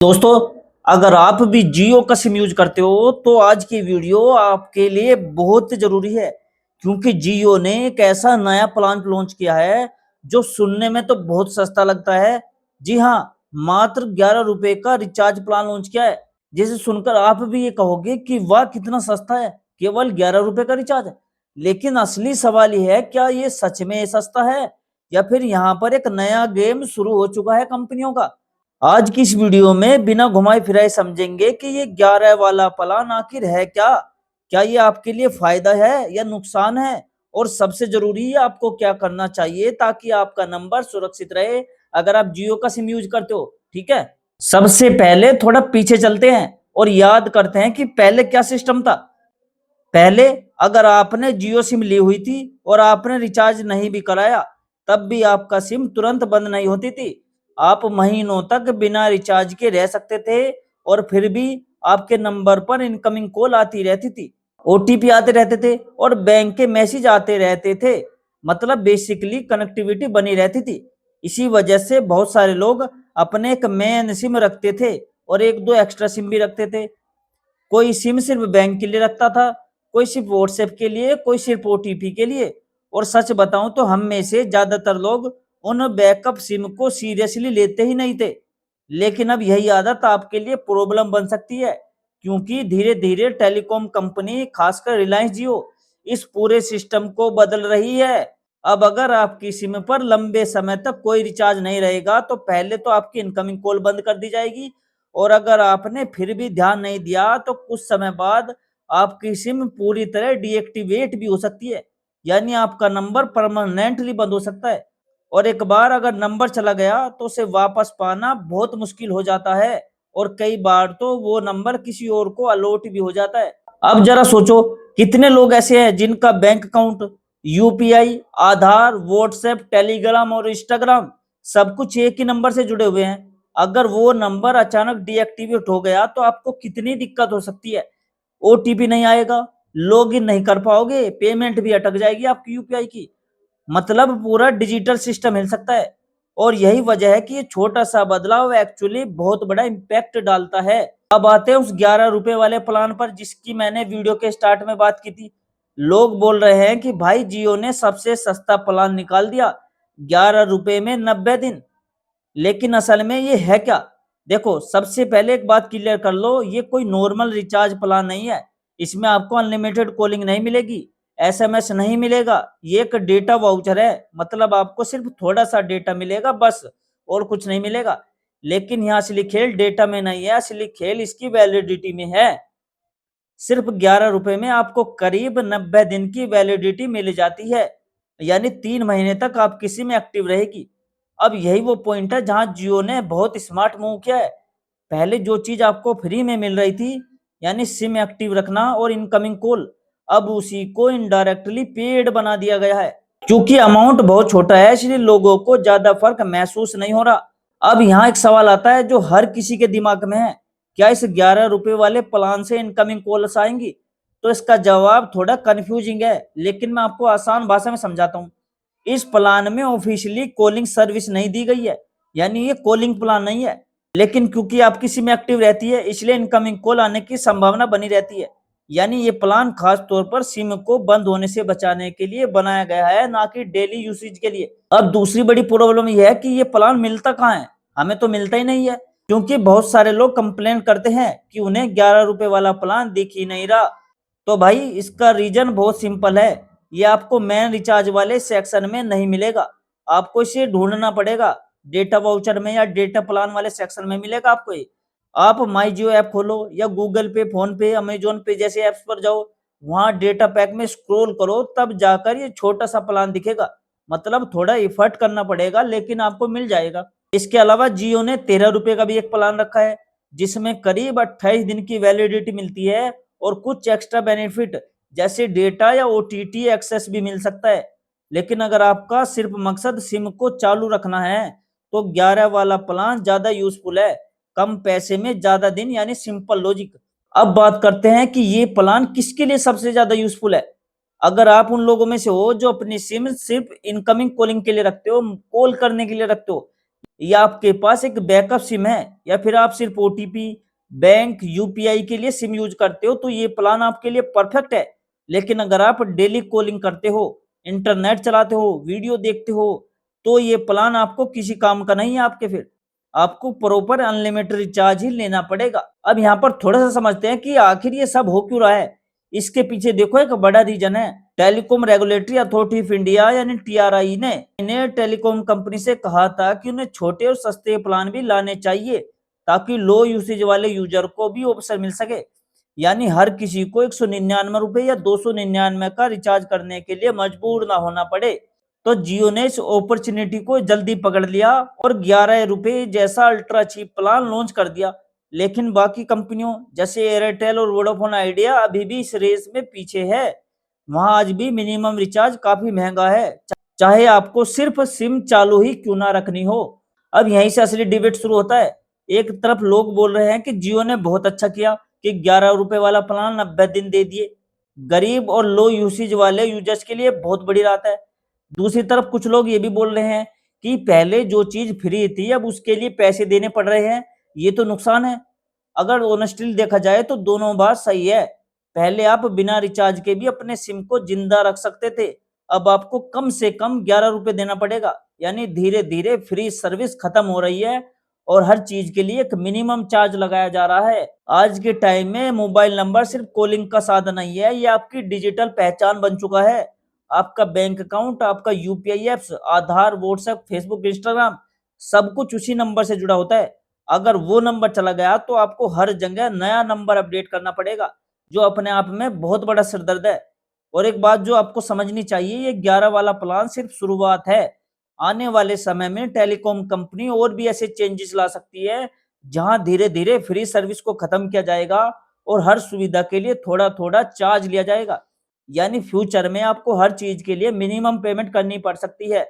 दोस्तों, अगर आप भी जियो का सिम यूज करते हो तो आज की वीडियो आपके लिए बहुत जरूरी है। क्योंकि जियो ने एक ऐसा नया प्लान लॉन्च किया है जो सुनने में तो बहुत सस्ता लगता है। जी हाँ, मात्र 11 रुपए का रिचार्ज प्लान लॉन्च किया है। जिसे सुनकर आप भी ये कहोगे कि वाह कितना सस्ता है, केवल 11 रुपए का रिचार्ज। लेकिन असली सवाल ये है, क्या ये सच में सस्ता है या फिर यहाँ पर एक नया गेम शुरू हो चुका है कंपनियों का। आज की इस वीडियो में बिना घुमाए फिराए समझेंगे कि ये 11 वाला प्लान आखिर है क्या। क्या ये आपके लिए फायदा है या नुकसान है, और सबसे जरूरी है आपको क्या करना चाहिए ताकि आपका नंबर सुरक्षित रहे अगर आप जियो का सिम यूज करते हो। ठीक है, सबसे पहले थोड़ा पीछे चलते हैं और याद करते हैं कि पहले क्या सिस्टम था। पहले अगर आपने जियो सिम ली हुई थी और आपने रिचार्ज नहीं भी कराया, तब भी आपका सिम तुरंत बंद नहीं होती थी। आप महीनों तक बिना रिचार्ज के रह सकते थे और फिर भी आपके नंबर पर इनकमिंग कॉल आती रहती थी, ओटीपी आते रहते थे और बैंक के मैसेज आते रहते थे। मतलब बेसिकली कनेक्टिविटी बनी रहती थी। इसी वजह से बहुत सारे लोग अपने एक मेन सिम रखते थे और एक दो एक्स्ट्रा सिम भी रखते थे। कोई सिम सिर्फ बैंक के लिए रखता था, कोई सिर्फ व्हाट्सएप के लिए, कोई सिर्फ ओटीपी के लिए। और सच बताऊं तो हम में से ज्यादातर लोग उन बैकअप सिम को सीरियसली लेते ही नहीं थे। लेकिन अब यही आदत आपके लिए प्रॉब्लम बन सकती है, क्योंकि धीरे धीरे टेलीकॉम कंपनी, खासकर रिलायंस जियो, इस पूरे सिस्टम को बदल रही है। अब अगर आपकी सिम पर लंबे समय तक कोई रिचार्ज नहीं रहेगा तो पहले तो आपकी इनकमिंग कॉल बंद कर दी जाएगी, और अगर आपने फिर भी ध्यान नहीं दिया तो कुछ समय बाद आपकी सिम पूरी तरह डीएक्टिवेट भी हो सकती है। यानी आपका नंबर परमानेंटली बंद हो सकता है। और एक बार अगर नंबर चला गया तो उसे वापस पाना बहुत मुश्किल हो जाता है, और कई बार तो वो नंबर किसी और को अलॉट भी हो जाता है। अब जरा सोचो, कितने लोग ऐसे हैं जिनका बैंक अकाउंट, यूपीआई, आधार, व्हाट्सएप, टेलीग्राम और इंस्टाग्राम सब कुछ एक ही नंबर से जुड़े हुए हैं। अगर वो नंबर अचानक डीएक्टिवेट हो गया तो आपको कितनी दिक्कत हो सकती है। ओटीपी नहीं आएगा, लॉगिन नहीं कर पाओगे, पेमेंट भी अटक जाएगी आपकी यूपीआई की। मतलब पूरा डिजिटल सिस्टम हिल सकता है। और यही वजह है कि ये छोटा सा बदलाव एक्चुअली बहुत बड़ा इम्पैक्ट डालता है। अब आते हैं उस 11 रुपए वाले प्लान पर जिसकी मैंने वीडियो के स्टार्ट में बात की थी। लोग बोल रहे हैं कि भाई जियो ने सबसे सस्ता प्लान निकाल दिया, 11 रुपए में 90 दिन। लेकिन असल में ये है क्या? देखो, सबसे पहले एक बात क्लियर कर लो, ये कोई नॉर्मल रिचार्ज प्लान नहीं है। इसमें आपको अनलिमिटेड कॉलिंग नहीं मिलेगी, एसएमएस नहीं मिलेगा। ये एक डेटा वाउचर है, मतलब आपको सिर्फ थोड़ा सा डेटा मिलेगा बस, और कुछ नहीं मिलेगा। लेकिन यहाँ असली खेल डेटा में नहीं है, असली खेल इसकी वैलिडिटी में है। सिर्फ 11 रुपए में आपको करीब 90 दिन की वैलिडिटी मिल जाती है, यानी 3 महीने तक आपकी सिम एक्टिव रहेगी। अब यही वो पॉइंट है जहां जियो ने बहुत स्मार्ट मूव किया है। पहले जो चीज आपको फ्री में मिल रही थी, यानी सिम एक्टिव रखना और इनकमिंग कॉल, अब उसी को इनडायरेक्टली पेड बना दिया गया है। क्योंकि अमाउंट बहुत छोटा है इसलिए लोगों को ज्यादा फर्क महसूस नहीं हो रहा। अब यहाँ एक सवाल आता है जो हर किसी के दिमाग में है, क्या इस 11 रुपए वाले प्लान से इनकमिंग कॉल्स आएंगी? तो इसका जवाब थोड़ा कंफ्यूजिंग है, लेकिन मैं आपको आसान भाषा में समझाता हूँ। इस प्लान में ऑफिशियली कॉलिंग सर्विस नहीं दी गई है, यानी ये कॉलिंग प्लान नहीं है। लेकिन क्योंकि आपकी सिम एक्टिव रहती है इसलिए इनकमिंग कॉल आने की संभावना बनी रहती है। यानी ये प्लान खास तौर पर सिम को बंद होने से बचाने के लिए बनाया गया है, ना कि डेली यूसेज के लिए। अब दूसरी बड़ी प्रॉब्लम यह है कि ये प्लान मिलता कहाँ है? हमें तो मिलता ही नहीं है, क्योंकि बहुत सारे लोग कंप्लेन करते हैं कि उन्हें 11 रुपए वाला प्लान दिख ही नहीं रहा। तो भाई इसका रीजन बहुत सिंपल है, ये आपको मेन रिचार्ज वाले सेक्शन में नहीं मिलेगा। आपको इसे ढूंढना पड़ेगा, डेटा वाउचर में या डेटा प्लान वाले सेक्शन में मिलेगा आपको ये। आप माई जियो ऐप खोलो या गूगल पे, फोन पे, अमेजोन पे जैसे ऐप्स पर जाओ, वहां डेटा पैक में स्क्रॉल करो, तब जाकर ये छोटा सा प्लान दिखेगा। मतलब थोड़ा एफर्ट करना पड़ेगा लेकिन आपको मिल जाएगा। इसके अलावा जियो ने 13 रुपए का भी एक प्लान रखा है जिसमें करीब 28 दिन की वैलिडिटी मिलती है और कुछ एक्स्ट्रा बेनिफिट जैसे डेटा या ओटीटी एक्सेस भी मिल सकता है। लेकिन अगर आपका सिर्फ मकसद सिम को चालू रखना है तो 11 वाला प्लान ज्यादा यूजफुल है। कम पैसे में ज्यादा दिन, यानी सिंपल लॉजिक। अब बात करते हैं कि ये प्लान किसके लिए सबसे ज्यादा यूजफुल है। अगर आप उन लोगों में से हो जो अपनी सिम सिर्फ इनकमिंग कॉलिंग के लिए रखते हो, कॉल करने के लिए रखते हो, या आपके पास एक बैकअप सिम है या फिर आप सिर्फ ओटीपी, बैंक, यूपीआई के लिए सिम यूज करते हो तो ये प्लान आपके लिए परफेक्ट है। लेकिन अगर आप डेली कॉलिंग करते हो, इंटरनेट चलाते हो, वीडियो देखते हो तो ये प्लान आपको किसी काम का नहीं है आपके फिर। आपको प्रॉपर अनलिमिटेड रिचार्ज ही लेना पड़ेगा। अब यहाँ पर थोड़ा सा समझते हैं कि आखिर ये सब हो क्यों रहा है। इसके पीछे देखो एक बड़ा रीजन है। Telecom regulatory authority of India यानी टीआरआई ने इन्हें टेलीकॉम कंपनी से कहा था कि उन्हें छोटे और सस्ते प्लान भी लाने चाहिए ताकि लो यूसेज वाले यूजर को भी ऑप्शन मिल सके। यानी हर किसी को 199 रुपए या 299 का रिचार्ज करने के लिए मजबूर ना होना पड़े। तो जियो ने इस अपॉर्चुनिटी को जल्दी पकड़ लिया और 11 रुपए जैसा अल्ट्रा चीप प्लान लॉन्च कर दिया। लेकिन बाकी कंपनियों जैसे एयरटेल और वोडाफोन आइडिया अभी भी इस रेस में पीछे है। वहां आज भी मिनिमम रिचार्ज काफी महंगा है, चाहे आपको सिर्फ सिम चालू ही क्यों ना रखनी हो। अब यहीं से असली डिबेट शुरू होता है। एक तरफ लोग बोल रहे हैं कि जियो ने बहुत अच्छा किया कि 11 रुपए वाला प्लान 90 दिन दे दिए, गरीब और लो यूसेज वाले यूजर्स के लिए बहुत बड़ी राहत है। दूसरी तरफ कुछ लोग ये भी बोल रहे हैं कि पहले जो चीज फ्री थी अब उसके लिए पैसे देने पड़ रहे हैं, ये तो नुकसान है। अगर ऑनेस्टली देखा जाए तो दोनों बात सही है। पहले आप बिना रिचार्ज के भी अपने सिम को जिंदा रख सकते थे, अब आपको कम से कम 11 रुपए देना पड़ेगा। यानी धीरे धीरे फ्री सर्विस खत्म हो रही है और हर चीज के लिए एक मिनिमम चार्ज लगाया जा रहा है। आज के टाइम में मोबाइल नंबर सिर्फ कॉलिंग का साधन नहीं है, ये आपकी डिजिटल पहचान बन चुका है। आपका बैंक अकाउंट, आपका यूपीआई एप्स, आधार, व्हाट्सएप, फेसबुक, इंस्टाग्राम, सब कुछ उसी नंबर से जुड़ा होता है। अगर वो नंबर चला गया तो आपको हर जगह नया नंबर अपडेट करना पड़ेगा, जो अपने आप में बहुत बड़ा सिरदर्द है। और एक बात जो आपको समझनी चाहिए, ये 11 वाला प्लान सिर्फ शुरुआत है। आने वाले समय में टेलीकॉम कंपनी और भी ऐसे चेंजेस ला सकती है जहां धीरे धीरे फ्री सर्विस को खत्म किया जाएगा और हर सुविधा के लिए थोड़ा थोड़ा चार्ज लिया जाएगा। यानी फ्यूचर में आपको हर चीज के लिए मिनिमम पेमेंट करनी पड़ सकती है।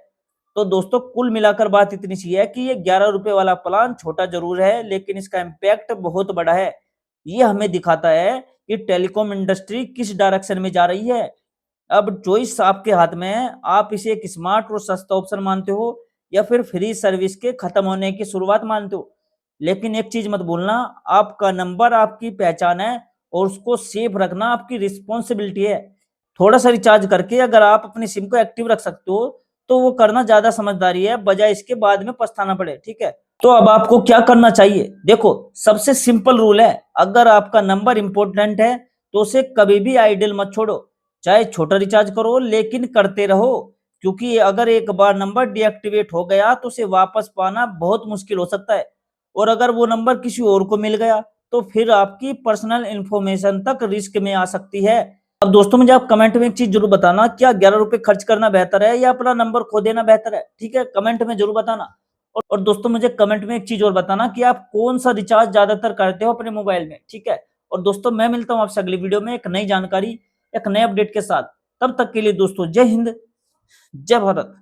तो दोस्तों कुल मिलाकर बात इतनी सी है कि ये 11 रुपए वाला प्लान छोटा जरूर है लेकिन इसका इम्पैक्ट बहुत बड़ा है। ये हमें दिखाता है कि टेलीकॉम इंडस्ट्री किस डायरेक्शन में जा रही है। अब चॉइस आपके हाथ में है, आप इसे एक स्मार्ट और सस्ता ऑप्शन मानते हो या फिर फ्री सर्विस के खत्म होने की शुरुआत मानते हो। लेकिन एक चीज मत भूलना, आपका नंबर आपकी पहचान है और उसको सेफ रखना आपकी रिस्पॉन्सिबिलिटी है। थोड़ा सा रिचार्ज करके अगर आप अपनी सिम को एक्टिव रख सकते हो तो वो करना ज्यादा समझदारी है, बजाय इसके बाद में पछताना पड़े। ठीक है, तो अब आपको क्या करना चाहिए? देखो, सबसे सिंपल रूल है, अगर आपका नंबर इंपॉर्टेंट है तो उसे कभी भी आइडल मत छोड़ो। चाहे छोटा रिचार्ज करो लेकिन करते रहो, क्योंकि अगर एक बार नंबर डीएक्टिवेट हो गया तो उसे वापस पाना बहुत मुश्किल हो सकता है। और अगर वो नंबर किसी और को मिल गया तो फिर आपकी पर्सनल इंफॉर्मेशन तक रिस्क में आ सकती है। अब दोस्तों मुझे आप कमेंट में एक चीज जरूर बताना, क्या 11 रुपए खर्च करना बेहतर है या अपना नंबर खो देना बेहतर है? ठीक है, कमेंट में जरूर बताना। और दोस्तों मुझे कमेंट में एक चीज और बताना कि आप कौन सा रिचार्ज ज्यादातर करते हो अपने मोबाइल में। ठीक है, और दोस्तों मैं मिलता हूँ आपसे अगली वीडियो में एक नई जानकारी, एक नए अपडेट के साथ। तब तक के लिए दोस्तों जय हिंद, जय भारत।